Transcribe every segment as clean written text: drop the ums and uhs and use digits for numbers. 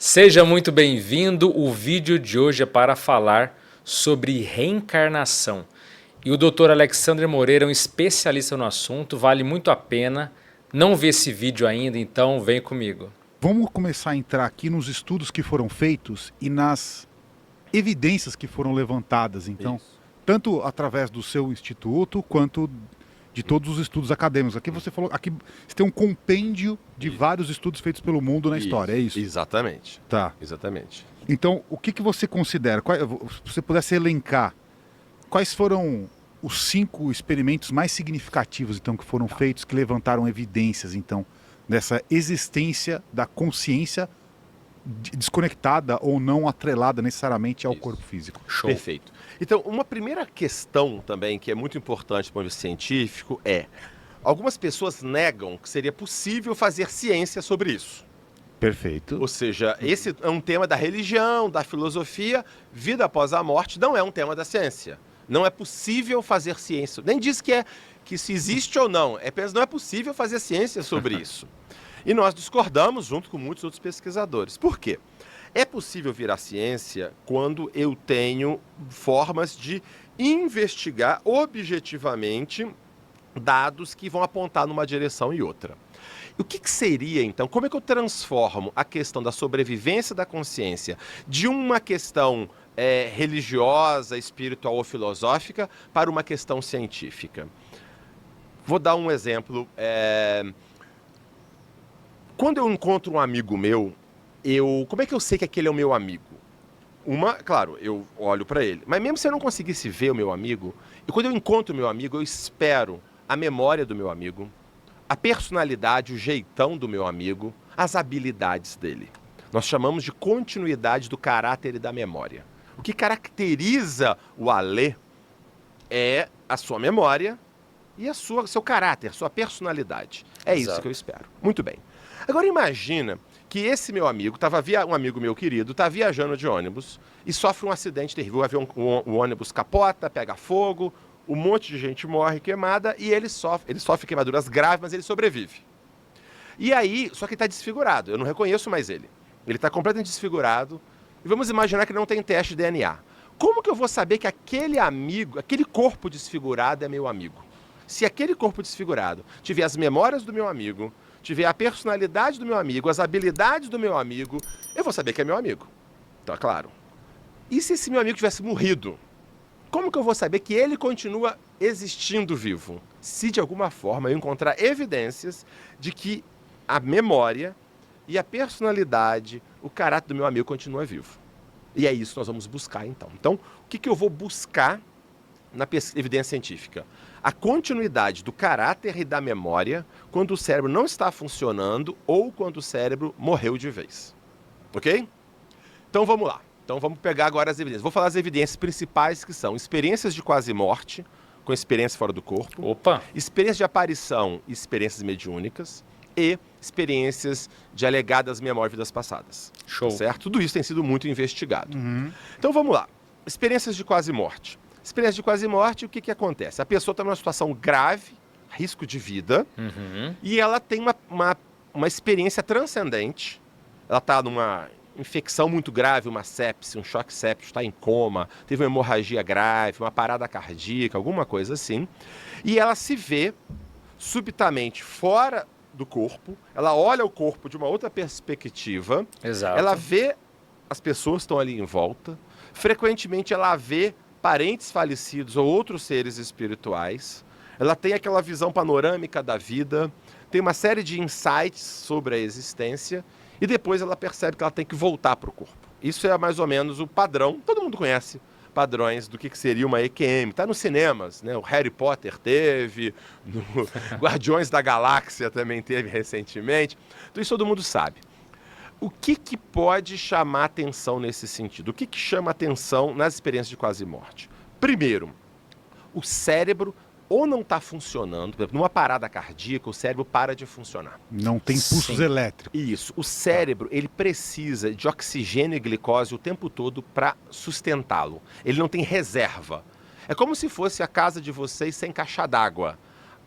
Seja muito bem-vindo. O vídeo de hoje é para falar sobre reencarnação. E o Dr. Alexandre Moreira é um especialista no assunto, vale muito a pena. Não vi esse vídeo ainda, então vem comigo. Vamos começar a entrar aqui nos estudos que foram feitos e nas evidências que foram levantadas, então, Isso. tanto através do seu instituto quanto de todos os estudos acadêmicos. Aqui você falou, aqui você tem um compêndio de vários estudos feitos pelo mundo na história, é isso? Exatamente. Tá. Exatamente. Então, o que você considera? Se você pudesse elencar, quais foram os 5 experimentos mais significativos, então, que foram feitos, que levantaram evidências, então, dessa existência da consciência desconectada ou não atrelada necessariamente ao Isso. corpo físico? Show. Perfeito. Então, uma primeira questão também que é muito importante do ponto de vista científico é: algumas pessoas negam que seria possível fazer ciência sobre isso. Perfeito. Ou seja, esse é um tema da religião, da filosofia. Vida após a morte não é um tema da ciência. Não é possível fazer ciência. Nem diz que se existe ou não. É apenas não é possível fazer ciência sobre isso. E nós discordamos junto com muitos outros pesquisadores. Por quê? É possível vir à ciência quando eu tenho formas de investigar objetivamente dados que vão apontar numa direção e outra. E o que seria, então, como é que eu transformo a questão da sobrevivência da consciência de uma questão religiosa, espiritual ou filosófica para uma questão científica? Vou dar um exemplo. Quando eu encontro um amigo meu, como é que eu sei que aquele é o meu amigo? Claro, eu olho para ele. Mas mesmo se eu não conseguisse ver o meu amigo, e quando eu encontro o meu amigo, eu espero a memória do meu amigo, a personalidade, o jeitão do meu amigo, as habilidades dele. Nós chamamos de continuidade do caráter e da memória. O que caracteriza o Alê é a sua memória e seu caráter, sua personalidade. É Exato. isso que eu espero. Muito bem. Agora imagina que esse meu amigo, um amigo meu querido, está viajando de ônibus e sofre um acidente terrível. O ônibus capota, pega fogo, um monte de gente morre queimada e ele sofre queimaduras graves, mas ele sobrevive. E aí, só que ele está desfigurado, eu não reconheço mais ele. Ele está completamente desfigurado e vamos imaginar que não tem teste de DNA. Como que eu vou saber que aquele amigo, aquele corpo desfigurado é meu amigo? Se aquele corpo desfigurado tiver as memórias do meu amigo, tiver a personalidade do meu amigo, as habilidades do meu amigo, eu vou saber que é meu amigo. Então, é claro. E se esse meu amigo tivesse morrido? Como que eu vou saber que ele continua existindo vivo? Se de alguma forma eu encontrar evidências de que a memória e a personalidade, o caráter do meu amigo continua vivo. E é isso que nós vamos buscar então. Então, o que eu vou buscar na evidência científica? A continuidade do caráter e da memória quando o cérebro não está funcionando ou quando o cérebro morreu de vez. Ok? Então vamos lá. Então vamos pegar agora as evidências. Vou falar as evidências principais que são experiências de quase morte, com experiência fora do corpo, Opa! experiências de aparição e experiências mediúnicas e experiências de alegadas memórias de vidas passadas. Show. Certo? Tudo isso tem sido muito investigado. Então vamos lá. Experiências de quase morte. Experiência de quase morte, o que acontece? A pessoa está numa situação grave, risco de vida, e ela tem uma experiência transcendente. Ela está numa infecção muito grave, uma sepse, um choque séptico, está em coma, teve uma hemorragia grave, uma parada cardíaca, alguma coisa assim. E ela se vê subitamente fora do corpo, ela olha o corpo de uma outra perspectiva, Exato. ela vê as pessoas que estão ali em volta, frequentemente ela vê parentes falecidos ou outros seres espirituais, ela tem aquela visão panorâmica da vida, tem uma série de insights sobre a existência e depois ela percebe que ela tem que voltar para o corpo. Isso é mais ou menos o padrão, todo mundo conhece padrões do que seria uma EQM. Está nos cinemas, né? O Harry Potter teve, no Guardiões da Galáxia também teve recentemente, então isso todo mundo sabe. O que pode chamar atenção nesse sentido? O que chama atenção nas experiências de quase morte? Primeiro, o cérebro ou não está funcionando, por exemplo, numa parada cardíaca, o cérebro para de funcionar. Não tem pulsos Sim. elétricos. Isso. O cérebro, ele precisa de oxigênio e glicose o tempo todo para sustentá-lo. Ele não tem reserva. É como se fosse a casa de vocês sem caixa d'água.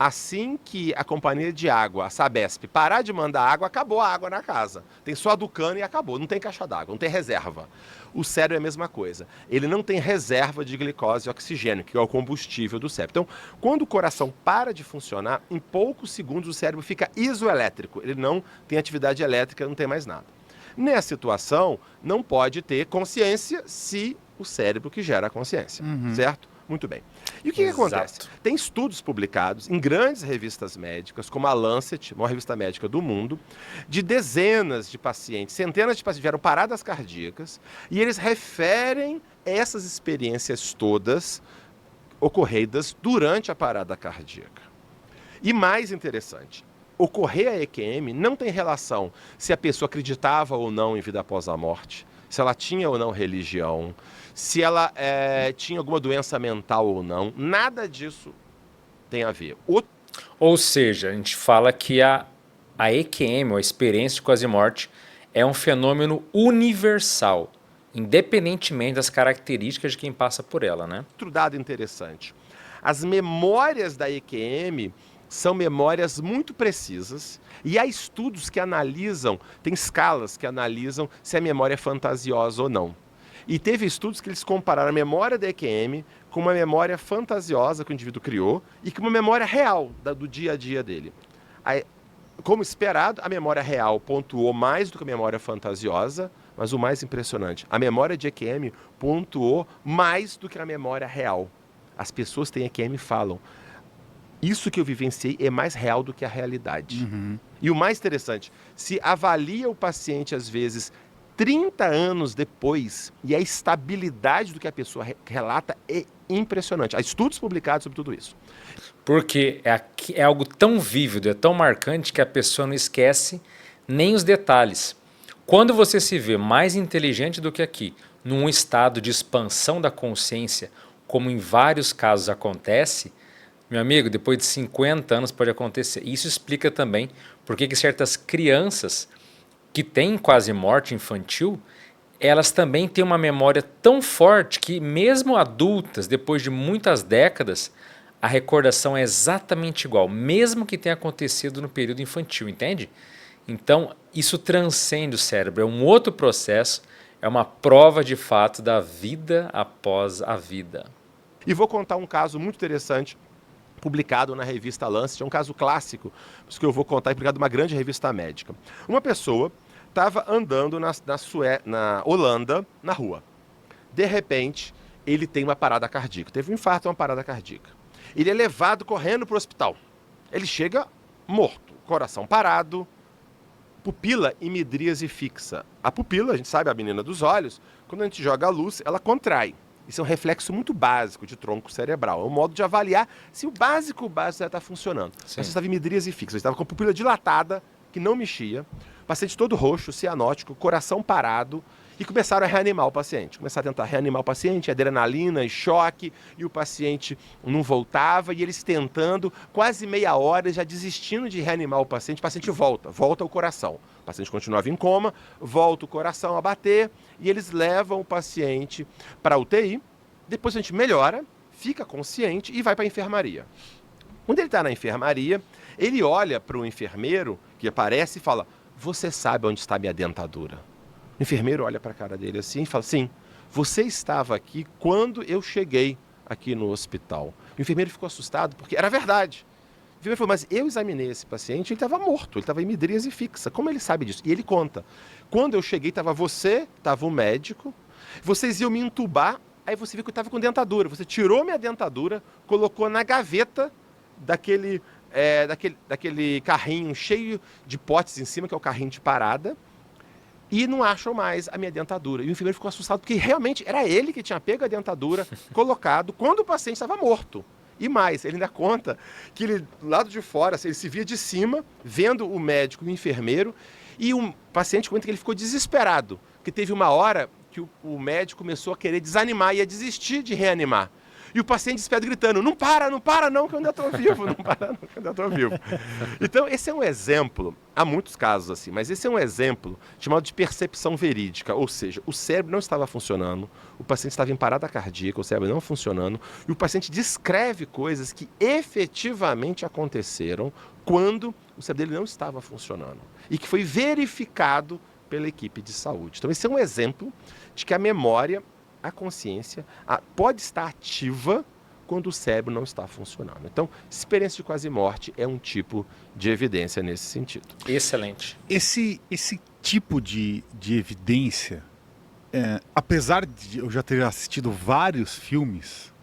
Assim que a companhia de água, a Sabesp, parar de mandar água, acabou a água na casa. Tem só a do cano e acabou. Não tem caixa d'água, não tem reserva. O cérebro é a mesma coisa. Ele não tem reserva de glicose e oxigênio, que é o combustível do cérebro. Então, quando o coração para de funcionar, em poucos segundos o cérebro fica isoelétrico. Ele não tem atividade elétrica, não tem mais nada. Nessa situação, não pode ter consciência se o cérebro que gera a consciência, certo? Muito bem. E o que acontece? Tem estudos publicados em grandes revistas médicas, como a Lancet, uma revista médica do mundo, de dezenas de pacientes, centenas de pacientes tiveram paradas cardíacas, e eles referem essas experiências todas ocorridas durante a parada cardíaca. E mais interessante, ocorrer a EQM não tem relação se a pessoa acreditava ou não em vida após a morte, se ela tinha ou não religião, se ela tinha alguma doença mental ou não. Nada disso tem a ver. Ou seja, a gente fala que a EQM, ou a experiência de quase morte, é um fenômeno universal, independentemente das características de quem passa por ela, né? Outro dado interessante. As memórias da EQM são memórias muito precisas e há estudos que analisam, tem escalas que analisam se a memória é fantasiosa ou não. E teve estudos que eles compararam a memória da EQM com uma memória fantasiosa que o indivíduo criou e com uma memória real do dia a dia dele. Aí, como esperado, a memória real pontuou mais do que a memória fantasiosa, mas o mais impressionante, a memória de EQM pontuou mais do que a memória real. As pessoas que têm EQM falam, isso que eu vivenciei é mais real do que a realidade. E o mais interessante, se avalia o paciente, às vezes, 30 anos depois, e a estabilidade do que a pessoa relata é impressionante. Há estudos publicados sobre tudo isso. Porque é algo tão vívido, é tão marcante que a pessoa não esquece nem os detalhes. Quando você se vê mais inteligente do que aqui, num estado de expansão da consciência, como em vários casos acontece, meu amigo, depois de 50 anos pode acontecer. Isso explica também por que certas crianças que têm quase morte infantil, elas também têm uma memória tão forte que mesmo adultas, depois de muitas décadas, a recordação é exatamente igual, mesmo que tenha acontecido no período infantil, entende? Então, isso transcende o cérebro, é um outro processo, é uma prova de fato da vida após a vida. E vou contar um caso muito interessante, publicado na revista Lancet, é um caso clássico, isso que eu vou contar, publicado numa grande revista médica. Uma pessoa estava andando na Holanda, na rua. De repente, ele tem uma parada cardíaca. Teve um infarto, uma parada cardíaca. Ele é levado correndo para o hospital. Ele chega morto, coração parado, pupila em midríase fixa. A pupila, a gente sabe, a menina dos olhos, quando a gente joga a luz, ela contrai. Isso é um reflexo muito básico de tronco cerebral. É um modo de avaliar se o básico já está funcionando. Você estava em midríase fixa, você estava com a pupila dilatada, que não mexia, paciente todo roxo, cianótico, coração parado, e começaram a reanimar o paciente. Começaram a tentar reanimar o paciente, adrenalina e choque, e o paciente não voltava, e eles tentando, quase meia hora, já desistindo de reanimar o paciente volta o coração. O paciente continuava em coma, volta o coração a bater, e eles levam o paciente para a UTI, depois a gente melhora, fica consciente e vai para a enfermaria. Quando ele está na enfermaria, ele olha para o enfermeiro que aparece e fala, você sabe onde está minha dentadura? O enfermeiro olha para a cara dele assim e fala, sim, você estava aqui quando eu cheguei aqui no hospital. O enfermeiro ficou assustado porque era verdade. O enfermeiro falou, mas eu examinei esse paciente, ele estava morto, ele estava em midríase fixa. Como ele sabe disso? E ele conta, quando eu cheguei estava você, estava o médico, vocês iam me entubar, aí você viu que eu estava com dentadura. Você tirou minha dentadura, colocou na gaveta daquele carrinho cheio de potes em cima, que é o carrinho de parada, e não acham mais a minha dentadura. E o enfermeiro ficou assustado, porque realmente era ele que tinha pego a dentadura, colocado, quando o paciente estava morto. E mais, ele ainda conta que ele, do lado de fora, ele se via de cima, vendo o médico e o enfermeiro, e o paciente conta que ele ficou desesperado, porque teve uma hora que o médico começou a querer desanimar, ia desistir de reanimar. e o paciente despede gritando, não para não, que eu ainda estou vivo, não para não, que eu ainda estou vivo. Então, esse é um exemplo, há muitos casos assim, mas esse é um exemplo chamado de percepção verídica, ou seja, o cérebro não estava funcionando, o paciente estava em parada cardíaca, o cérebro não funcionando, e o paciente descreve coisas que efetivamente aconteceram quando o cérebro dele não estava funcionando, e que foi verificado pela equipe de saúde. Então, esse é um exemplo de que a memória, a consciência, pode estar ativa quando o cérebro não está funcionando. Então, experiência de quase morte é um tipo de evidência nesse sentido. Excelente. Esse tipo de evidência, apesar de eu já ter assistido vários filmes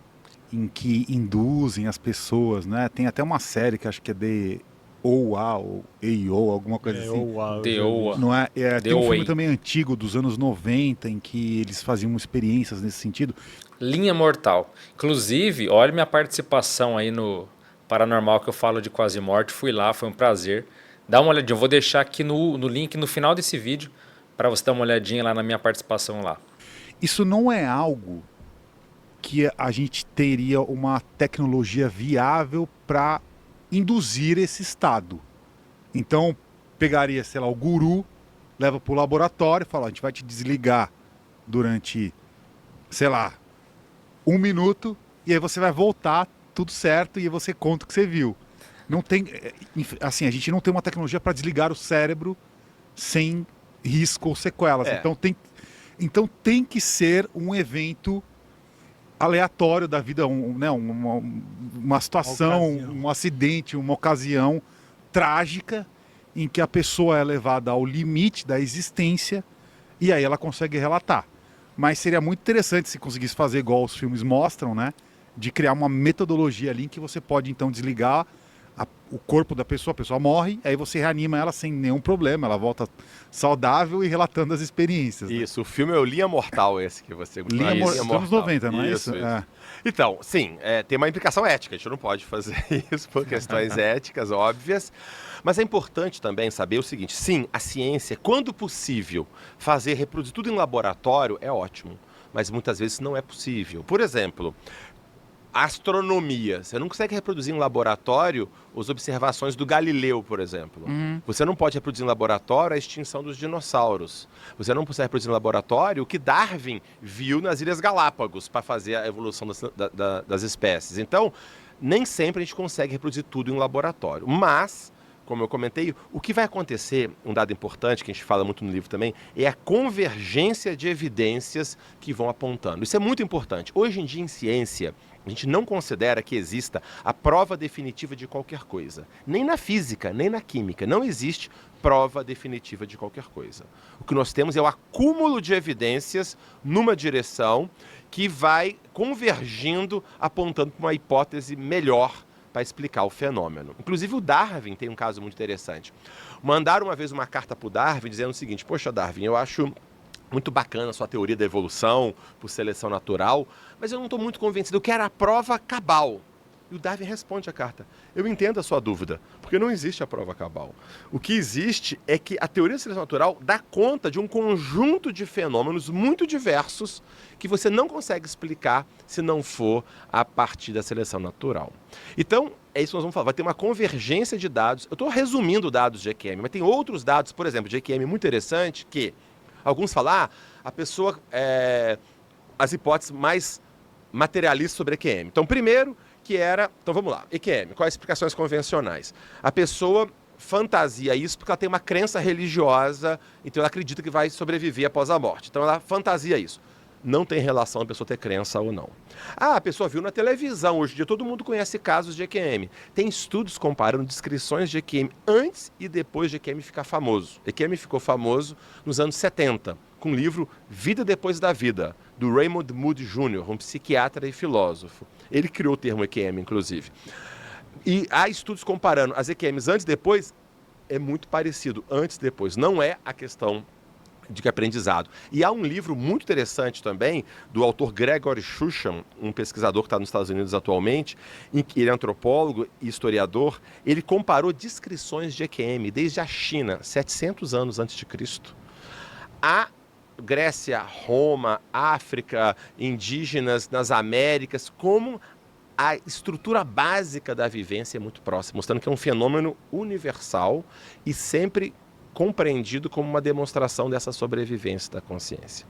em que induzem as pessoas, né? Tem até uma série que acho que é The OA ou EIO, alguma coisa assim. The OA. Não é? Tem um OA. filme também antigo, dos anos 90, em que eles faziam experiências nesse sentido. Linha Mortal. Inclusive, olha minha participação aí no Paranormal que eu falo de quase morte. Fui lá, foi um prazer. Dá uma olhadinha. Eu vou deixar aqui no link no final desse vídeo para você dar uma olhadinha lá na minha participação lá. Isso não é algo que a gente teria uma tecnologia viável para induzir esse estado. Então, pegaria, sei lá, o guru, leva para o laboratório e fala, a gente vai te desligar durante, sei lá, 1 minuto, e aí você vai voltar, tudo certo, e aí você conta o que você viu. Não tem, assim, a gente não tem uma tecnologia para desligar o cérebro sem risco ou sequelas. Então tem que ser um evento aleatório da vida, uma situação, um acidente, uma ocasião trágica em que a pessoa é levada ao limite da existência e aí ela consegue relatar. Mas seria muito interessante se conseguisse fazer igual os filmes mostram, né? De criar uma metodologia ali em que você pode então desligar o corpo da pessoa, a pessoa morre, aí você reanima ela sem nenhum problema, ela volta saudável e relatando as experiências. Isso, né? O filme é o Linha Mortal, esse que você gostou. Linha Mortal. Anos 90, não é isso? Então, sim, tem uma implicação ética, a gente não pode fazer isso por questões éticas óbvias, mas é importante também saber o seguinte, sim, a ciência, quando possível, reproduzir tudo em laboratório é ótimo, mas muitas vezes não é possível. Por exemplo, astronomia. Você não consegue reproduzir em laboratório as observações do Galileu, por exemplo. Você não pode reproduzir em laboratório a extinção dos dinossauros. Você não consegue reproduzir em laboratório o que Darwin viu nas Ilhas Galápagos para fazer a evolução das espécies. Então, nem sempre a gente consegue reproduzir tudo em laboratório. Mas, como eu comentei, o que vai acontecer, um dado importante que a gente fala muito no livro também, é a convergência de evidências que vão apontando. Isso é muito importante. Hoje em dia, em ciência, a gente não considera que exista a prova definitiva de qualquer coisa. Nem na física, nem na química. Não existe prova definitiva de qualquer coisa. O que nós temos é o acúmulo de evidências numa direção que vai convergindo, apontando para uma hipótese melhor para explicar o fenômeno. Inclusive o Darwin tem um caso muito interessante. Mandaram uma vez uma carta para o Darwin dizendo o seguinte, poxa Darwin, eu acho muito bacana a sua teoria da evolução por seleção natural, mas eu não estou muito convencido, eu quero a prova cabal. E o Darwin responde a carta, eu entendo a sua dúvida, porque não existe a prova cabal. O que existe é que a teoria da seleção natural dá conta de um conjunto de fenômenos muito diversos que você não consegue explicar se não for a partir da seleção natural. Então, é isso que nós vamos falar, vai ter uma convergência de dados. Eu estou resumindo dados de EQM, mas tem outros dados, por exemplo, de EQM muito interessante que alguns falam, a pessoa, as hipóteses mais materialistas sobre EQM. Então, primeiro, então vamos lá, EQM, quais as explicações convencionais? A pessoa fantasia isso porque ela tem uma crença religiosa, então ela acredita que vai sobreviver após a morte. Então ela fantasia isso. Não tem relação a pessoa ter crença ou não. A pessoa viu na televisão, hoje em dia todo mundo conhece casos de EQM. Tem estudos comparando descrições de EQM antes e depois de EQM ficar famoso. EQM ficou famoso nos anos 70, com o livro Vida Depois da Vida, do Raymond Moody Jr., um psiquiatra e filósofo. Ele criou o termo EQM, inclusive. E há estudos comparando as EQMs antes e depois, é muito parecido. Antes e depois, não é a questão de aprendizado. E há um livro muito interessante também, do autor Gregory Shushan, um pesquisador que está nos Estados Unidos atualmente, em que ele é antropólogo e historiador, ele comparou descrições de EQM desde a China, 700 anos antes de Cristo, a Grécia, Roma, África, indígenas nas Américas, como a estrutura básica da vivência é muito próxima, mostrando que é um fenômeno universal e sempre compreendido como uma demonstração dessa sobrevivência da consciência.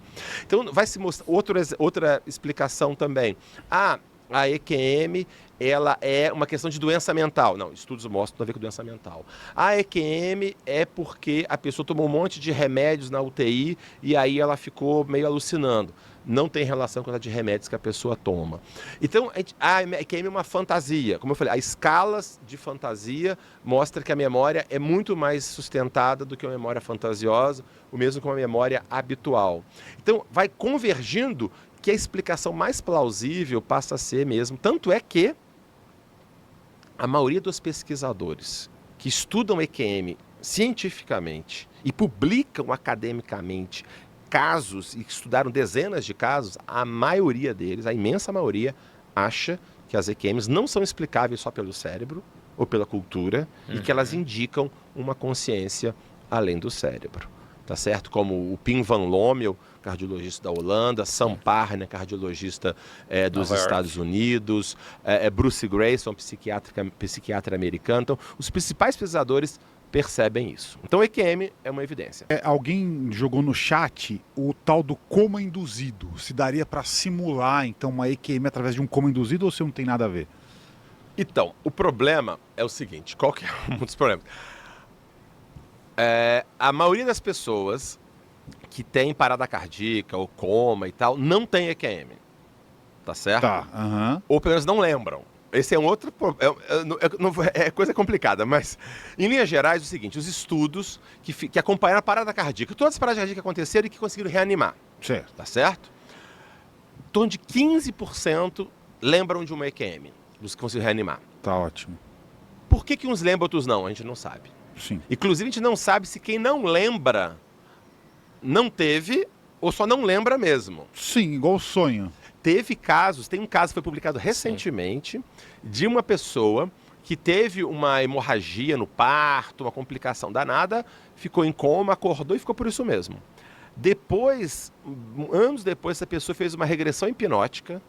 Então, vai se mostrar outra explicação também. A EQM, ela é uma questão de doença mental. Não, estudos mostram que tem a ver com doença mental. A EQM é porque a pessoa tomou um monte de remédios na UTI e aí ela ficou meio alucinando. Não tem relação com a de remédios que a pessoa toma. Então, a EQM é uma fantasia. Como eu falei, as escalas de fantasia mostram que a memória é muito mais sustentada do que uma memória fantasiosa, o mesmo com a memória habitual. Então, vai convergindo que a explicação mais plausível passa a ser mesmo. Tanto é que a maioria dos pesquisadores que estudam EQM cientificamente e publicam academicamente casos e estudaram dezenas de casos, a maioria deles, a imensa maioria, acha que as EQMs não são explicáveis só pelo cérebro ou pela cultura e que elas indicam uma consciência além do cérebro. Tá certo? Como o Pim van Lommel, cardiologista da Holanda, Sam Parner, cardiologista dos Estados Unidos, Bruce Grayson, psiquiatra americano. Então, os principais pesquisadores percebem isso. Então, EQM é uma evidência. Alguém jogou no chat o tal do coma induzido. Se daria para simular, então, uma EQM através de um coma induzido ou se não tem nada a ver? Então, o problema é o seguinte, qual que é um dos problemas? A maioria das pessoas que tem parada cardíaca ou coma e tal, não tem EQM. Tá certo? Tá. Ou pelo menos não lembram. Esse é um outro é coisa complicada, mas em linhas gerais é o seguinte, os estudos que acompanharam a parada cardíaca, todas as paradas cardíacas que aconteceram e que conseguiram reanimar. Certo. Tá certo? Em torno de 15% lembram de uma EQM, dos que conseguiram reanimar. Tá ótimo. Por que uns lembram, outros não? A gente não sabe. Sim. Inclusive, a gente não sabe se quem não lembra não teve ou só não lembra mesmo. Sim, igual o sonho. Tem um caso que foi publicado recentemente de uma pessoa que teve uma hemorragia no parto, uma complicação danada, ficou em coma, acordou e ficou por isso mesmo. Depois, anos depois, essa pessoa fez uma regressão hipnótica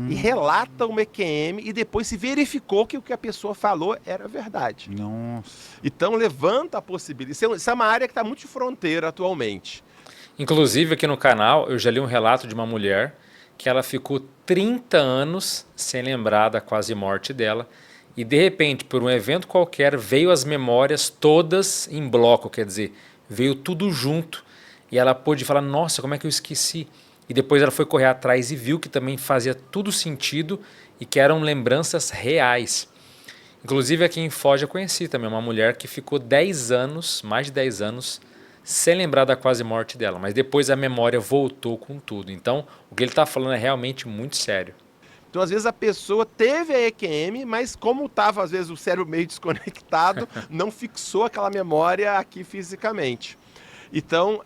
e relata uma EQM e depois se verificou que o que a pessoa falou era verdade. Nossa. Então levanta a possibilidade. Isso é uma área que está muito de fronteira atualmente. Inclusive aqui no canal eu já li um relato de uma mulher que ela ficou 30 anos sem lembrar da quase morte dela e de repente por um evento qualquer veio as memórias todas em bloco, quer dizer, veio tudo junto e ela pôde falar, nossa, como é que eu esqueci? E depois ela foi correr atrás e viu que também fazia tudo sentido e que eram lembranças reais. Inclusive aqui em Foz eu conheci também uma mulher que ficou 10 anos, mais de 10 anos, sem lembrar da quase morte dela. Mas depois a memória voltou com tudo. Então o que ele está falando é realmente muito sério. Então às vezes a pessoa teve a EQM, mas como estava às vezes o cérebro meio desconectado, não fixou aquela memória aqui fisicamente. Então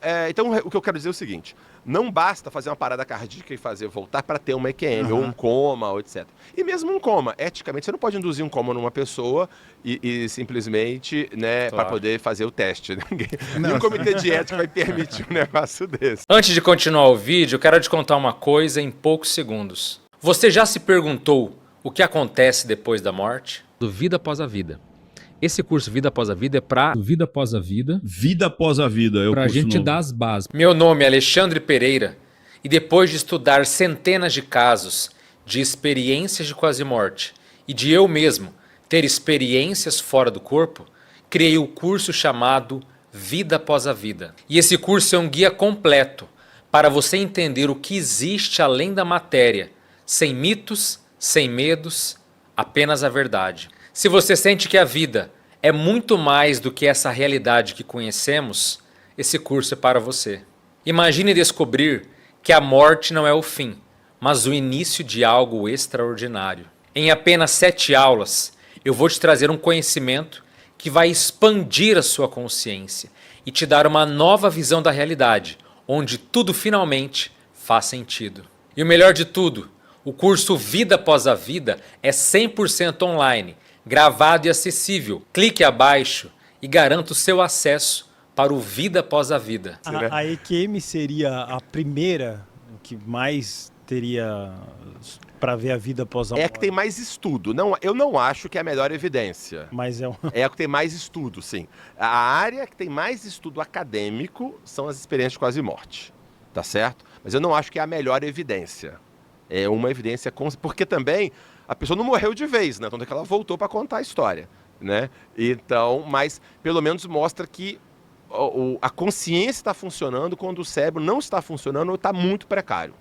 o que eu quero dizer é o seguinte, não basta fazer uma parada cardíaca e fazer voltar para ter uma EQM, ou um coma, ou etc. E mesmo um coma, eticamente, você não pode induzir um coma numa pessoa e simplesmente, né, Claro. para poder fazer o teste. Nenhum comitê de ética vai permitir um negócio desse. Antes de continuar o vídeo, eu quero te contar uma coisa em poucos segundos. Você já se perguntou o que acontece depois da morte? Do Vida Após a Vida. Esse curso Vida Após a Vida é para Vida Após a Vida. Vida após a vida é o Para a curso gente novo. dar as bases. Meu nome é Alexandre Pereira e depois de estudar centenas de casos de experiências de quase morte e de eu mesmo ter experiências fora do corpo, criei o curso chamado Vida Após a Vida. E esse curso é um guia completo para você entender o que existe além da matéria, sem mitos, sem medos, apenas a verdade. Se você sente que a vida é muito mais do que essa realidade que conhecemos, esse curso é para você. Imagine descobrir que a morte não é o fim, mas o início de algo extraordinário. Em apenas 7 aulas, eu vou te trazer um conhecimento que vai expandir a sua consciência e te dar uma nova visão da realidade, onde tudo finalmente faz sentido. E o melhor de tudo, o curso Vida Após a Vida é 100% online, gravado e acessível. Clique abaixo e garanta o seu acesso para o vida após a vida. A EQM seria a primeira que mais teria para ver a vida após a morte? É a que tem mais estudo. Não, eu não acho que é a melhor evidência. Mas é É a que tem mais estudo, sim. A área que tem mais estudo acadêmico são as experiências de quase morte, tá certo? Mas eu não acho que é a melhor evidência. É uma evidência... Porque também a pessoa não morreu de vez, né? Tanto é que ela voltou para contar a história, né? Então, mas pelo menos mostra que a consciência está funcionando quando o cérebro não está funcionando ou está muito precário.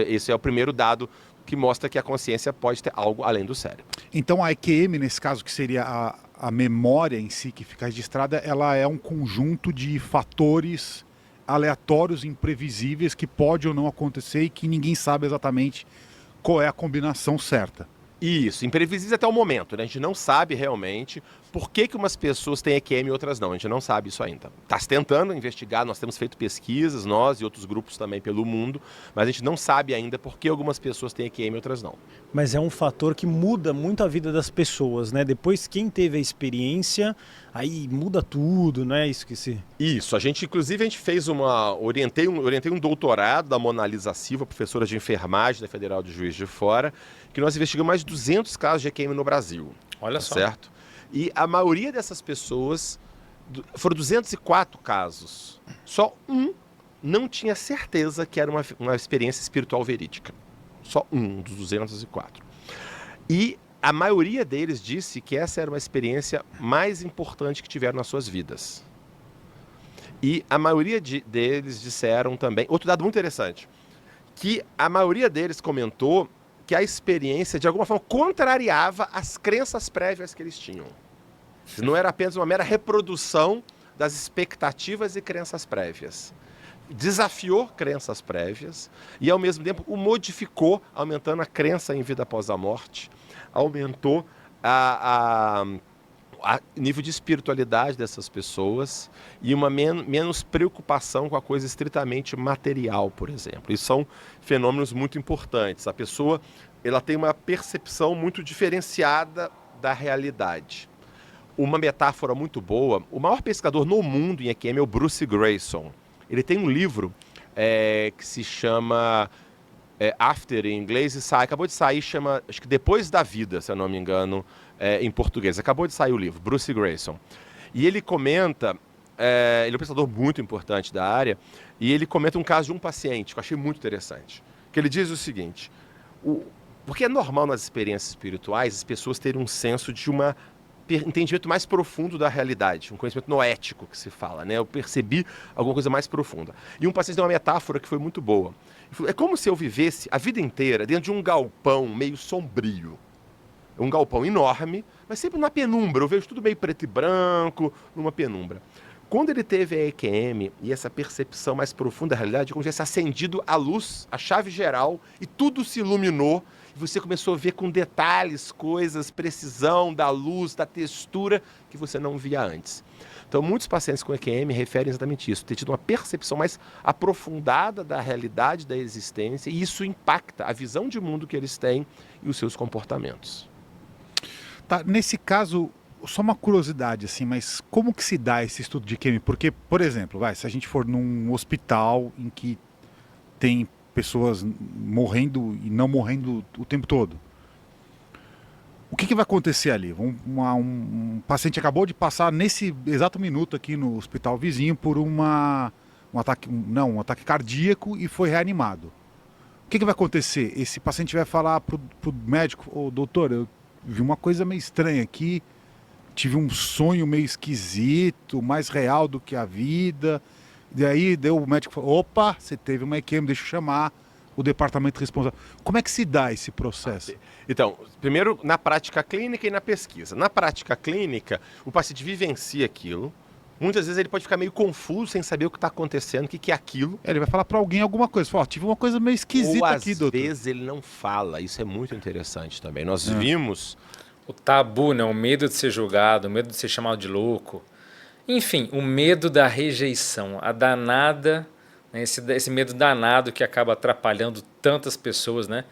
Esse é o primeiro dado que mostra que a consciência pode ter algo além do cérebro. Então a EQM, nesse caso, que seria a memória em si que fica registrada, ela é um conjunto de fatores aleatórios, imprevisíveis, que pode ou não acontecer e que ninguém sabe exatamente qual é a combinação certa. Isso, imprevisíveis até o momento, né? A gente não sabe realmente por que umas pessoas têm EQM e outras não. A gente não sabe isso ainda. Está se tentando investigar, nós temos feito pesquisas, nós e outros grupos também pelo mundo, mas a gente não sabe ainda por que algumas pessoas têm EQM e outras não. Mas é um fator que muda muito a vida das pessoas, né? Depois, quem teve a experiência, aí muda tudo, não é isso que se... Isso, inclusive a gente fez orientei um doutorado da Mona Lisa Silva, professora de enfermagem da Federal de Juiz de Fora, que nós investigamos mais de 200 casos de EQM no Brasil. Olha só. Certo? E a maioria dessas pessoas, foram 204 casos, só um não tinha certeza que era uma experiência espiritual verídica. Só um dos 204. E a maioria deles disse que essa era uma experiência mais importante que tiveram nas suas vidas. E a maioria deles disseram também, outro dado muito interessante, que a maioria deles comentou que a experiência, de alguma forma, contrariava as crenças prévias que eles tinham. Não era apenas uma mera reprodução das expectativas e crenças prévias. Desafiou crenças prévias e, ao mesmo tempo, o modificou, aumentando a crença em vida após a morte, aumentou o nível de espiritualidade dessas pessoas e uma menos preocupação com a coisa estritamente material, por exemplo. Isso são fenômenos muito importantes. A pessoa ela tem uma percepção muito diferenciada da realidade. Uma metáfora muito boa, o maior pesquisador no mundo em EQM é o Bruce Greyson. Ele tem um livro que se chama After, em inglês, e acabou de sair, chama, acho que Depois da Vida, se eu não me engano, em português. Acabou de sair o livro, Bruce Greyson. E ele comenta, ele é um pesquisador muito importante da área, e ele comenta um caso de um paciente, que eu achei muito interessante. Que ele diz o seguinte, porque é normal nas experiências espirituais as pessoas terem um senso de entendimento mais profundo da realidade, um conhecimento noético que se fala, né? Eu percebi alguma coisa mais profunda. E um paciente deu uma metáfora que foi muito boa. É como se eu vivesse a vida inteira dentro de um galpão meio sombrio. Um galpão enorme, mas sempre na penumbra. Eu vejo tudo meio preto e branco, numa penumbra. Quando ele teve a EQM e essa percepção mais profunda da realidade, como se tivesse acendido a luz, a chave geral, e tudo se iluminou, e você começou a ver com detalhes, coisas, precisão da luz, da textura, que você não via antes. Então, muitos pacientes com EQM referem exatamente isso, ter tido uma percepção mais aprofundada da realidade da existência, e isso impacta a visão de mundo que eles têm e os seus comportamentos. Tá, nesse caso, só uma curiosidade, assim, mas como que se dá esse estudo de EQM? Porque, por exemplo, se a gente for num hospital em que tem pessoas morrendo e não morrendo o tempo todo, o que vai acontecer ali? Um paciente acabou de passar nesse exato minuto aqui no hospital vizinho por um ataque cardíaco e foi reanimado. O que vai acontecer? Esse paciente vai falar pro médico, doutor, eu vi uma coisa meio estranha aqui, tive um sonho meio esquisito, mais real do que a vida. E aí o médico falou, opa, você teve uma EQM, deixa eu chamar o departamento responsável. Como é que se dá esse processo? Então, primeiro na prática clínica e na pesquisa. Na prática clínica, o paciente vivencia aquilo. Muitas vezes ele pode ficar meio confuso, sem saber o que está acontecendo, o que é aquilo. Ele vai falar para alguém alguma coisa. Fala, tive uma coisa meio esquisita aqui, doutor. Ou às vezes ele não fala. Isso é muito interessante também. Nós vimos... O tabu, né? O medo de ser julgado, o medo de ser chamado de louco. Enfim, o medo da rejeição, a danada, né? Esse medo danado que acaba atrapalhando tantas pessoas, né?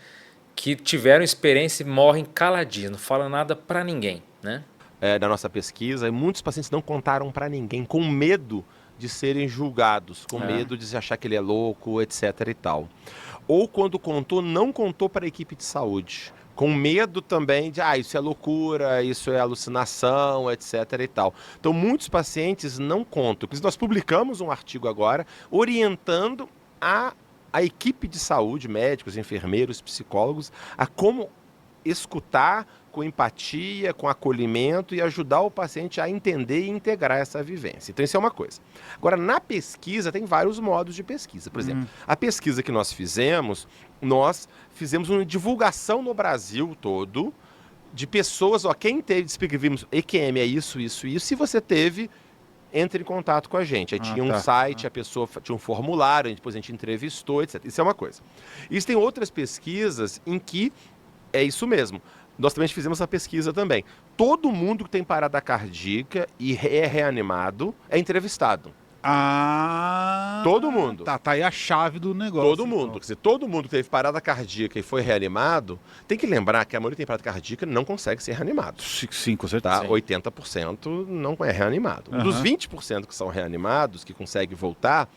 Que tiveram experiência e morrem caladinhos, não falam nada para ninguém, né? da nossa pesquisa, e muitos pacientes não contaram para ninguém, com medo de serem julgados, com medo de se achar que ele é louco, etc. e tal. Ou quando contou, não contou para a equipe de saúde, com medo também de, isso é loucura, isso é alucinação, etc. e tal. Então, muitos pacientes não contam. Nós publicamos um artigo agora orientando a equipe de saúde, médicos, enfermeiros, psicólogos, a como escutar com empatia, com acolhimento e ajudar o paciente a entender e integrar essa vivência. Então, isso é uma coisa. Agora, na pesquisa, tem vários modos de pesquisa. Por exemplo, a pesquisa que nós fizemos uma divulgação no Brasil todo de pessoas, quem teve, vimos, EQM é isso, isso, isso. Se você teve, entre em contato com a gente. Aí tinha um site, a pessoa tinha um formulário, depois a gente entrevistou, etc. Isso é uma coisa. Existem outras pesquisas em que é isso mesmo. Nós também fizemos essa pesquisa também. Todo mundo que tem parada cardíaca e é reanimado é entrevistado. Todo mundo. Tá aí a chave do negócio. Todo mundo. Quer dizer, todo mundo que teve parada cardíaca e foi reanimado, tem que lembrar que a maioria que tem parada cardíaca não consegue ser reanimado. Sim, com certeza. Tá? 80% não é reanimado. Dos 20% que são reanimados, que conseguem voltar,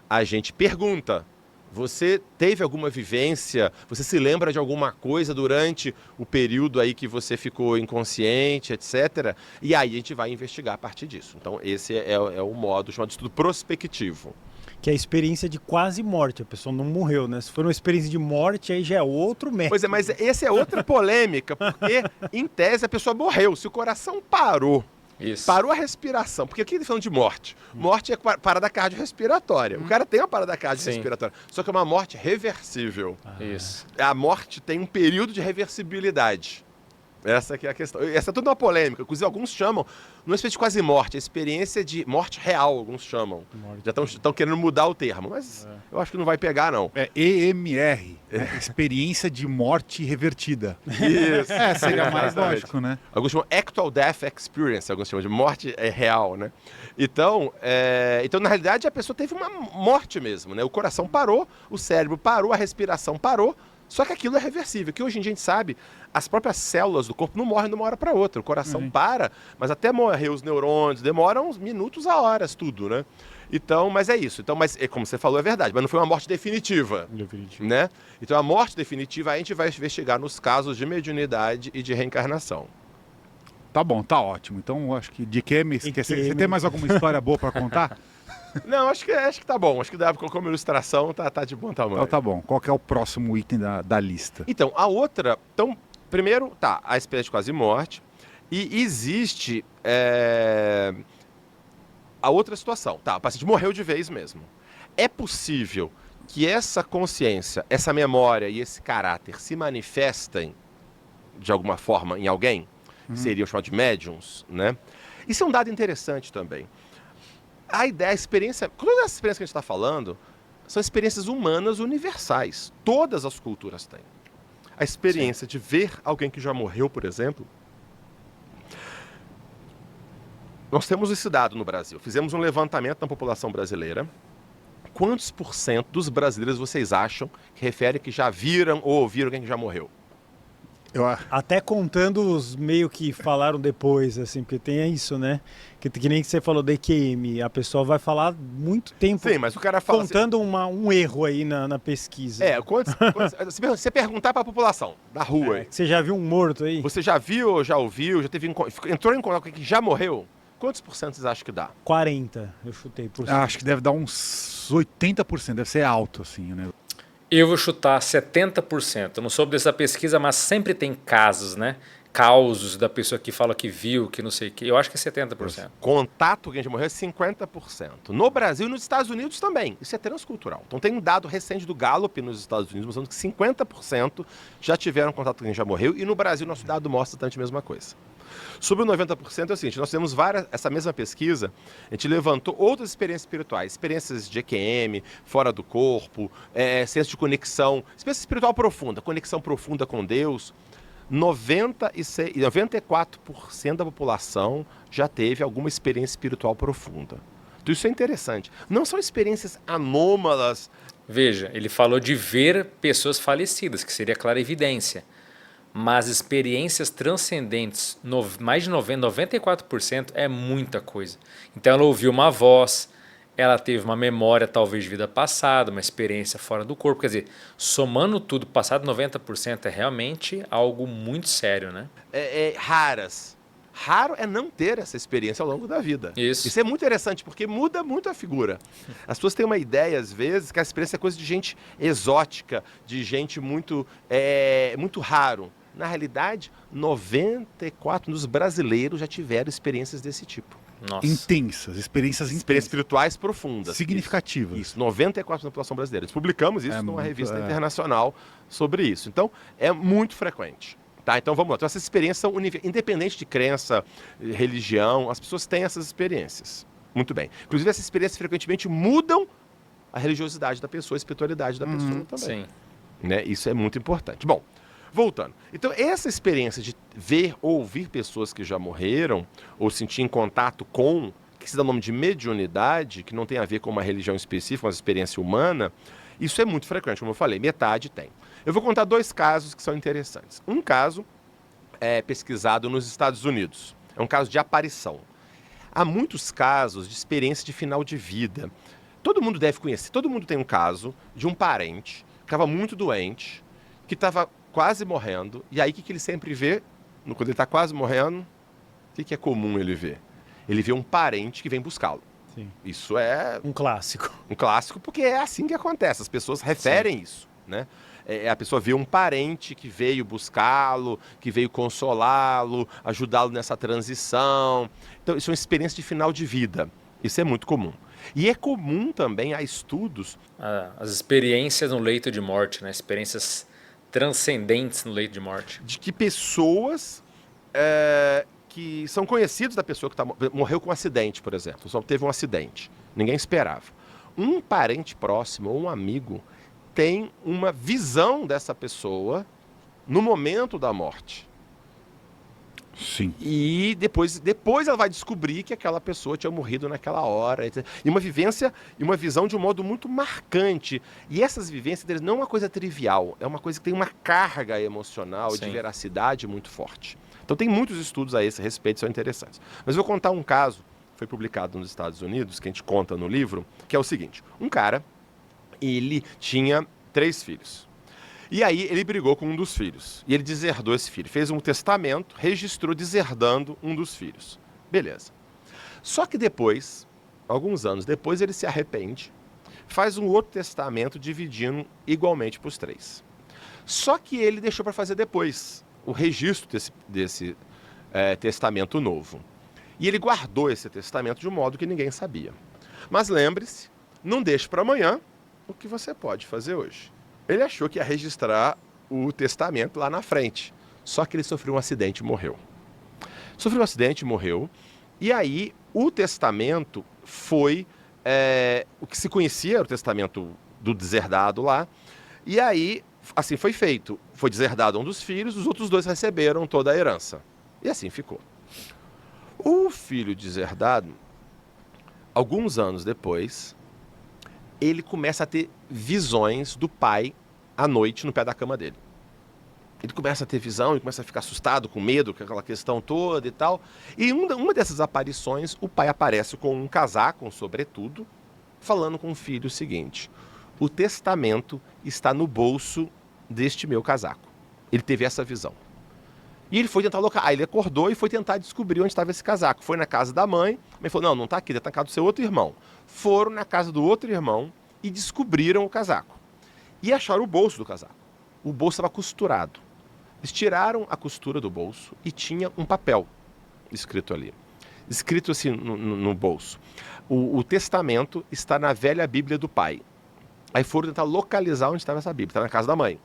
a gente pergunta: você teve alguma vivência? Você se lembra de alguma coisa durante o período aí que você ficou inconsciente, etc. E aí a gente vai investigar a partir disso. Então esse é o modo chamado de estudo prospectivo. Que é a experiência de quase morte. A pessoa não morreu, né? Se for uma experiência de morte, aí já é outro método. Pois é, mas essa é outra polêmica, porque em tese a pessoa morreu. Se o coração parou, parou a respiração, porque aqui ele falando de morte. Morte é parada cardiorrespiratória. O cara tem uma parada cardiorrespiratória, só que é uma morte reversível. Isso. A morte tem um período de reversibilidade. Essa que é a questão. Essa é toda uma polêmica. Inclusive, alguns chamam, não é espécie de quase morte, é experiência de morte real, alguns chamam. Já estão querendo mudar o termo, mas eu acho que não vai pegar, não. É EMR, né? Experiência de morte revertida. Isso. Seria mais lógico, né? Alguns chamam actual death experience, alguns chamam de morte real, né? Então, na realidade, a pessoa teve uma morte mesmo, né? O coração parou, o cérebro parou, a respiração parou, só que aquilo é reversível, que hoje em dia a gente sabe, as próprias células do corpo não morrem de uma hora para outra. O coração para, mas até morrer os neurônios, demoram uns minutos a horas, tudo, né? Então, mas é isso. Então, mas como você falou, é verdade, mas não foi uma morte definitiva. Né? Então, a morte definitiva a gente vai investigar nos casos de mediunidade e de reencarnação. Tá bom, tá ótimo. Então, acho que de que você tem mais alguma história boa para contar? Não, acho que tá bom. Acho que dá, como ilustração, tá de bom tamanho. Então tá bom. Qual que é o próximo item da lista? Então, a outra... Então, primeiro, a experiência de quase morte. E existe a outra situação. O paciente morreu de vez mesmo. É possível que essa consciência, essa memória e esse caráter se manifestem de alguma forma em alguém? Seriam chamados de médiums, né? Isso é um dado interessante também. A ideia, a experiência, todas as experiências que a gente está falando são experiências humanas universais. Todas as culturas têm. A experiência de ver alguém que já morreu, por exemplo. Nós temos esse dado no Brasil. Fizemos um levantamento na população brasileira. Quantos % dos brasileiros vocês acham que refere que já viram ou ouviram alguém que já morreu? Até contando os meio que falaram depois, assim, porque tem isso, né? Que nem que você falou da EQM, a pessoa vai falar muito tempo. Sim, mas o cara fala contando assim, um erro aí na pesquisa. Se você perguntar para a população da rua. Você já viu um morto aí? Você já viu ou já ouviu, entrou em contato com alguém que já morreu? Quantos % vocês acham que dá? 40, eu chutei por cento. Acho que deve dar uns 80%, deve ser alto, assim, né? Eu vou chutar 70%. Eu não soube dessa pesquisa, mas sempre tem casos, né? Causos da pessoa que fala que viu, que não sei o quê. Eu acho que é 70%. Contato com quem já morreu é 50%. No Brasil e nos Estados Unidos também. Isso é transcultural. Então tem um dado recente do Gallup nos Estados Unidos mostrando que 50% já tiveram contato com quem já morreu. E no Brasil nosso dado mostra exatamente a mesma coisa. Sobre o 90% é o seguinte, nós temos essa mesma pesquisa, a gente levantou outras experiências espirituais, experiências de EQM, fora do corpo, senso de conexão, experiência espiritual profunda, conexão profunda com Deus. 94% da população já teve alguma experiência espiritual profunda. Então isso é interessante. Não são experiências anômalas. Veja, ele falou de ver pessoas falecidas, que seria clarividência. Mas experiências transcendentes, mais de 94% é muita coisa. Então ela ouviu uma voz, ela teve uma memória talvez de vida passada, uma experiência fora do corpo. Quer dizer, somando tudo, passado 90% é realmente algo muito sério, né? Raras. Raro é não ter essa experiência ao longo da vida. Isso é muito interessante, porque muda muito a figura. As pessoas têm uma ideia, às vezes, que a experiência é coisa de gente exótica, de gente muito raro. Na realidade, 94% dos brasileiros já tiveram experiências desse tipo. Nossa. Intensas, experiências intensas. Espirituais profundas. Significativas. Isso, 94% da população brasileira. Nós publicamos isso numa revista internacional sobre isso. Então, é muito frequente. Tá, então vamos lá. Então, essas experiências são independente de crença, religião, as pessoas têm essas experiências. Muito bem. Inclusive, essas experiências frequentemente mudam a religiosidade da pessoa, a espiritualidade da pessoa também. Sim. Né? Isso é muito importante. Bom, voltando. Então, essa experiência de ver ou ouvir pessoas que já morreram, ou sentir em contato com, que se dá o nome de mediunidade, que não tem a ver com uma religião específica, uma experiência humana, isso é muito frequente, como eu falei, metade tem. Eu vou contar 2 casos que são interessantes. Um caso é pesquisado nos Estados Unidos. É um caso de aparição. Há muitos casos de experiência de final de vida. Todo mundo deve conhecer. Todo mundo tem um caso de um parente que estava muito doente, que estava quase morrendo. E aí o que ele sempre vê? Quando ele está quase morrendo, o que é comum ele ver? Ele vê um parente que vem buscá-lo. Sim. Isso é Um clássico. um clássico, porque é assim que acontece. As pessoas referem isso, né? A pessoa vê um parente que veio buscá-lo, que veio consolá-lo, ajudá-lo nessa transição. Então, isso é uma experiência de final de vida. Isso é muito comum. E é comum também, há estudos... As experiências no leito de morte, né? Experiências transcendentes no leito de morte. De que pessoas que são conhecidos da pessoa que morreu com um acidente, por exemplo. Só teve um acidente. Ninguém esperava. Um parente próximo ou um amigo tem uma visão dessa pessoa no momento da morte. Sim. E depois ela vai descobrir que aquela pessoa tinha morrido naquela hora. Etc. E uma vivência e uma visão de um modo muito marcante. E essas vivências deles não é uma coisa trivial, é uma coisa que tem uma carga emocional, de veracidade muito forte. Então tem muitos estudos a esse respeito, são interessantes. Mas eu vou contar um caso, foi publicado nos Estados Unidos, que a gente conta no livro, que é o seguinte. Um cara, ele tinha 3 filhos. E aí ele brigou com um dos filhos. E ele deserdou esse filho. Fez um testamento, registrou deserdando um dos filhos. Beleza. Só que depois, alguns anos depois, ele se arrepende, faz um outro testamento dividindo igualmente para os 3. Só que ele deixou para fazer depois o registro desse testamento novo. E ele guardou esse testamento de um modo que ninguém sabia. Mas lembre-se, não deixe para amanhã o que você pode fazer hoje. Ele achou que ia registrar o testamento lá na frente. Só que ele sofreu um acidente e morreu. Sofreu um acidente e morreu. E aí o testamento foi o que se conhecia, era o testamento do deserdado lá. E aí, assim foi feito. Foi deserdado um dos filhos, os outros 2 receberam toda a herança. E assim ficou. O filho deserdado, alguns anos depois, ele começa a ter visões do pai à noite no pé da cama dele. Ele começa a ter visão, ele começa a ficar assustado, com medo, com aquela questão toda e tal. E uma dessas aparições, o pai aparece com um casaco, um sobretudo, falando com o filho o seguinte: o testamento está no bolso deste meu casaco. Ele teve essa visão. E ele foi tentar ele acordou e foi tentar descobrir onde estava esse casaco. Foi na casa da mãe, mas falou, não está aqui, está na casa do seu outro irmão. Foram na casa do outro irmão e descobriram o casaco. E acharam o bolso do casaco. O bolso estava costurado. Eles tiraram a costura do bolso e tinha um papel escrito ali. Escrito assim no bolso. O testamento está na velha Bíblia do pai. Aí foram tentar localizar onde estava essa Bíblia. Estava na casa da mãe.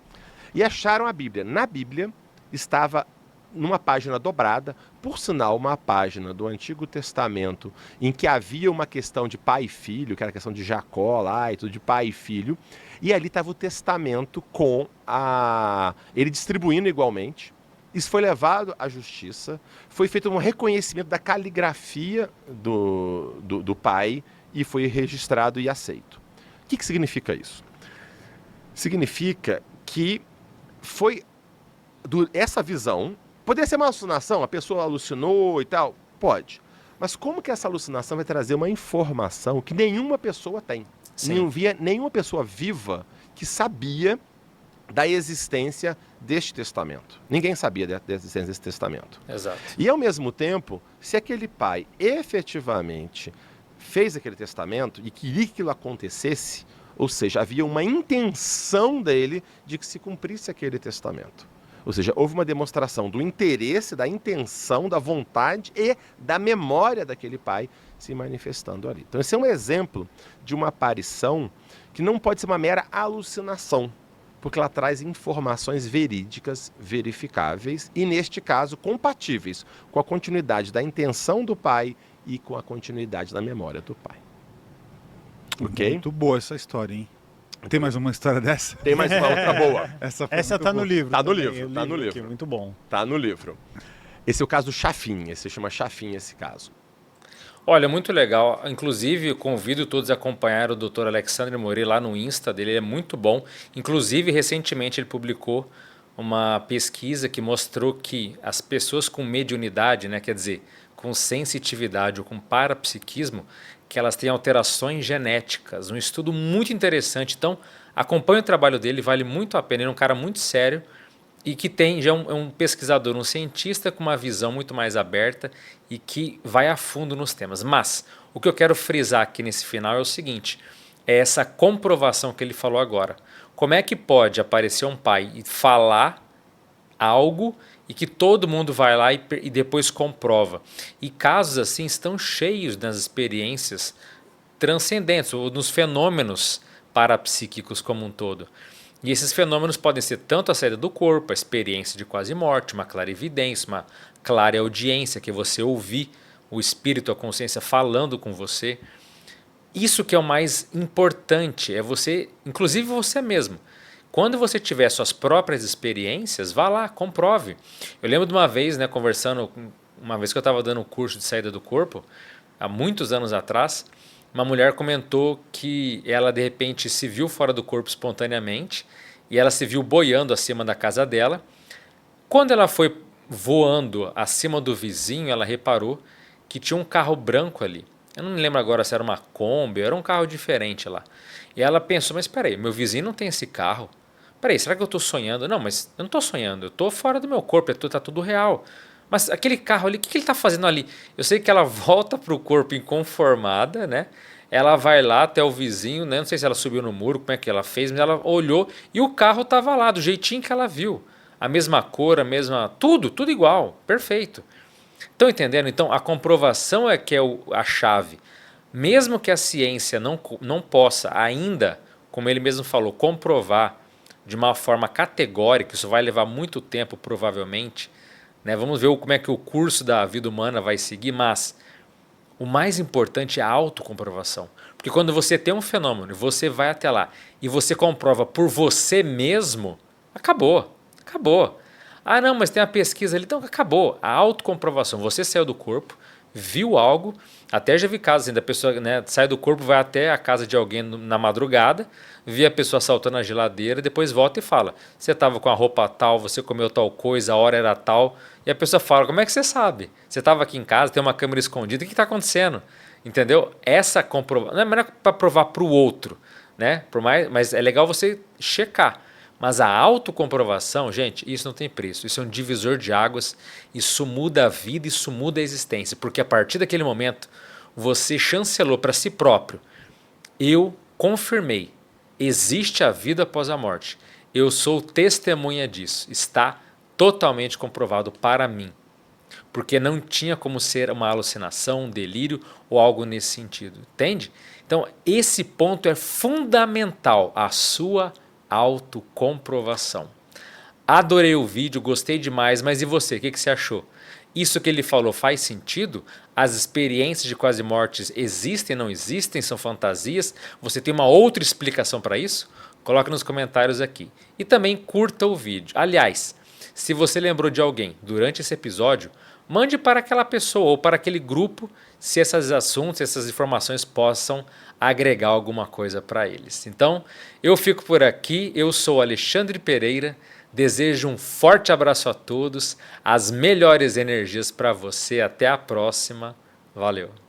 E acharam a Bíblia. Na Bíblia estava numa página dobrada, por sinal, uma página do Antigo Testamento em que havia uma questão de pai e filho, que era a questão de Jacó lá e tudo, de pai e filho, e ali estava o testamento com ele distribuindo igualmente. Isso foi levado à justiça, foi feito um reconhecimento da caligrafia do pai e foi registrado e aceito. O que significa isso? Significa que foi essa visão, poderia ser uma alucinação, a pessoa alucinou e tal, pode. Mas como que essa alucinação vai trazer uma informação que nenhuma pessoa tem? Não via nenhuma pessoa viva que sabia da existência deste testamento. Ninguém sabia da existência desse testamento. Exato. E, ao mesmo tempo, se aquele pai efetivamente fez aquele testamento e queria que aquilo acontecesse, ou seja, havia uma intenção dele de que se cumprisse aquele testamento. Ou seja, houve uma demonstração do interesse, da intenção, da vontade e da memória daquele pai se manifestando ali. Então, esse é um exemplo de uma aparição que não pode ser uma mera alucinação, porque ela traz informações verídicas, verificáveis e, neste caso, compatíveis com a continuidade da intenção do pai e com a continuidade da memória do pai. Ok? Muito boa essa história, hein? Tem mais uma história dessa? Tem mais uma outra boa. Essa tá no livro. Tá no também, livro, eu tá li no aqui, livro. muito bom. Tá no livro. Esse é o caso do Chafim, esse se chama Chafim, esse caso. Olha, muito legal. Inclusive, convido todos a acompanhar o Dr. Alexandre Moreira lá no Insta dele, ele é muito bom. Inclusive, recentemente ele publicou uma pesquisa que mostrou que as pessoas com mediunidade, né, quer dizer, com sensitividade ou com parapsiquismo, que elas têm alterações genéticas. Um estudo muito interessante. Então, acompanhe o trabalho dele, vale muito a pena. Ele é um cara muito sério e que tem já é um pesquisador, um cientista com uma visão muito mais aberta e que vai a fundo nos temas. Mas o que eu quero frisar aqui nesse final é o seguinte, é essa comprovação que ele falou agora. Como é que pode aparecer um pai e falar algo e que todo mundo vai lá e depois comprova? E casos assim estão cheios nas experiências transcendentes, ou nos fenômenos parapsíquicos como um todo. E esses fenômenos podem ser tanto a saída do corpo, a experiência de quase morte, uma clarividência, uma clareaudiência, que é você ouvir o espírito, a consciência falando com você. Isso que é o mais importante, é você, inclusive você mesmo. Quando você tiver suas próprias experiências, vá lá, comprove. Eu lembro de uma vez, né, conversando, uma vez que eu estava dando um curso de saída do corpo, há muitos anos atrás, uma mulher comentou que ela de repente se viu fora do corpo espontaneamente e ela se viu boiando acima da casa dela. Quando ela foi voando acima do vizinho, ela reparou que tinha um carro branco ali. Eu não me lembro agora se era uma Kombi, era um carro diferente lá. E ela pensou, mas espera aí, meu vizinho não tem esse carro. Peraí, será que eu estou sonhando? Não, mas eu não estou sonhando, eu estou fora do meu corpo, está tudo real. Mas aquele carro ali, o que ele está fazendo ali? Eu sei que ela volta para o corpo inconformada, né? Ela vai lá até o vizinho, né? Não sei se ela subiu no muro, como é que ela fez, mas ela olhou e o carro estava lá, do jeitinho que ela viu. A mesma cor, a mesma... tudo igual, perfeito. Estão entendendo? Então, a comprovação é que é a chave. Mesmo que a ciência não possa ainda, como ele mesmo falou, comprovar de uma forma categórica, isso vai levar muito tempo provavelmente, né? Vamos ver como é que o curso da vida humana vai seguir, mas o mais importante é a autocomprovação. Porque quando você tem um fenômeno e você vai até lá e você comprova por você mesmo, acabou. Ah não, mas tem a pesquisa ali, então acabou. A autocomprovação, você saiu do corpo, viu algo, até já vi casos assim, da pessoa, né, sai do corpo, vai até a casa de alguém na madrugada, vê a pessoa saltando a geladeira, depois volta e fala, você estava com a roupa tal, você comeu tal coisa, a hora era tal, e a pessoa fala, como é que você sabe? Você estava aqui em casa, tem uma câmera escondida, o que está acontecendo? Entendeu? Essa comprovação, não é para provar para o outro, né? Mas é legal você checar. Mas a autocomprovação, gente, isso não tem preço. Isso é um divisor de águas, isso muda a vida, isso muda a existência. Porque a partir daquele momento, você chancelou para si próprio. Eu confirmei, existe a vida após a morte. Eu sou testemunha disso. Está totalmente comprovado para mim. Porque não tinha como ser uma alucinação, um delírio ou algo nesse sentido. Entende? Então, esse ponto é fundamental, a sua autocomprovação. Adorei o vídeo, gostei demais, mas e você? O que você achou? Isso que ele falou faz sentido? As experiências de quase mortes existem, não existem? São fantasias? Você tem uma outra explicação para isso? Coloque nos comentários aqui. E também curta o vídeo. Aliás, se você lembrou de alguém durante esse episódio, mande para aquela pessoa ou para aquele grupo se esses assuntos, essas informações possam agregar alguma coisa para eles. Então, eu fico por aqui. Eu sou Alexandre Pereira, Desejo um forte abraço a todos, as melhores energias para você. Até a próxima. Valeu!